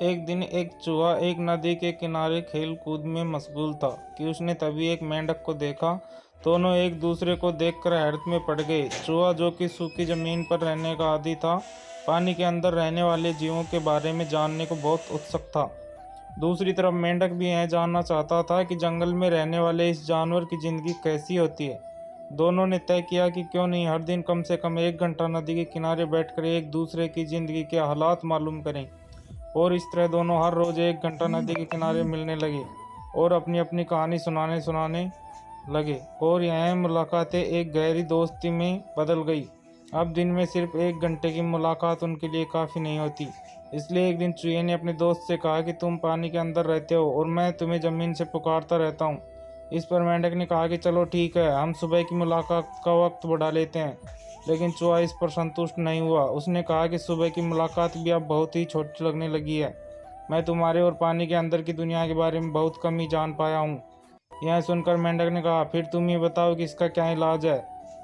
एक दिन एक चूहा एक नदी के किनारे खेल कूद में मशगूल था कि उसने तभी एक मेंढक को देखा। दोनों एक दूसरे को देखकर हैरत में पड़ गए। चूहा, जो कि सूखी जमीन पर रहने का आदी था, पानी के अंदर रहने वाले जीवों के बारे में जानने को बहुत उत्सुक था। दूसरी तरफ मेंढक भी यह जानना चाहता था कि जंगल में रहने वाले इस जानवर की जिंदगी कैसी होती है। दोनों ने तय किया कि क्यों नहीं हर दिन कम से कम 1 घंटा नदी के किनारे बैठकर एक दूसरे की जिंदगी के हालात मालूम करें। और इस तरह दोनों हर रोज 1 घंटा नदी के किनारे मिलने लगे और अपनी अपनी कहानी सुनाने सुनाने लगे। और यह मुलाकातें एक गहरी दोस्ती में बदल गई। अब दिन में सिर्फ 1 घंटे की मुलाकात उनके लिए काफ़ी नहीं होती। इसलिए एक दिन चूहे ने अपने दोस्त से कहा कि तुम पानी के अंदर रहते हो और मैं तुम्हें ज़मीन से पुकारता रहता हूँ। इस पर मेंढक ने कहा कि चलो ठीक है, हम सुबह की मुलाकात का वक्त बढ़ा लेते हैं। लेकिन चूहा इस पर संतुष्ट नहीं हुआ। उसने कहा कि सुबह की मुलाकात भी अब बहुत ही छोटी लगने लगी है। मैं तुम्हारे और पानी के अंदर की दुनिया के बारे में बहुत कम ही जान पाया हूँ। यह सुनकर मेंढक ने कहा, फिर तुम ही बताओ कि इसका क्या इलाज है।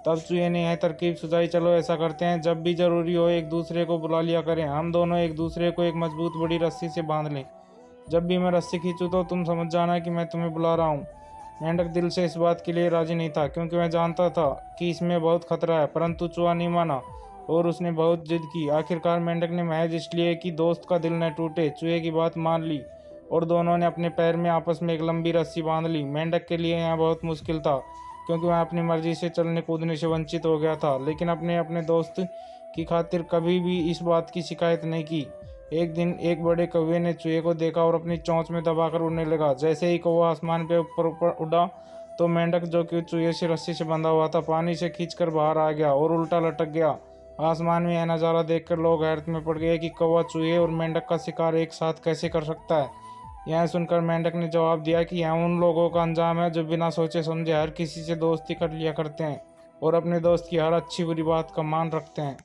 तब चूहे ने यह तरकीब सुझाई, चलो ऐसा करते हैं, जब भी ज़रूरी हो एक दूसरे को बुला लिया करें। हम दोनों एक दूसरे को एक मजबूत बड़ी रस्सी से बांध लें। जब भी मैं रस्सी खींचूं तो तुम समझ जाना कि मैं तुम्हें बुला रहा हूँ। मेंढक दिल से इस बात के लिए राजी नहीं था, क्योंकि वह जानता था कि इसमें बहुत खतरा है। परंतु चूहा नहीं माना और उसने बहुत जिद की। आखिरकार मेंढक ने महज इसलिए कि दोस्त का दिल न टूटे, चूहे की बात मान ली और दोनों ने अपने पैर में आपस में एक लंबी रस्सी बांध ली। मेंढक के लिए यह बहुत मुश्किल था, क्योंकि वह अपनी मर्जी से चलने कूदने से वंचित हो गया था, लेकिन अपने अपने दोस्त की खातिर कभी भी इस बात की शिकायत नहीं की। एक दिन एक बड़े कौवे ने चूहे को देखा और अपनी चोंच में दबाकर उड़ने लगा। जैसे ही कौवा आसमान पे ऊपर ऊपर उड़ा तो मेंढक, जो कि चूहे से रस्सी से बंधा हुआ था, पानी से खींचकर बाहर आ गया और उल्टा लटक गया। आसमान में यह नज़ारा देखकर लोग हैरत में पड़ गए कि कौवा चूहे और मेंढक का शिकार एक साथ कैसे कर सकता है। यह सुनकर मेंढक ने जवाब दिया कि यह उन लोगों का अंजाम है जो बिना सोचे समझे हर किसी से दोस्ती कर लिया करते हैं और अपने दोस्त की हर अच्छी बुरी बात का मान रखते हैं।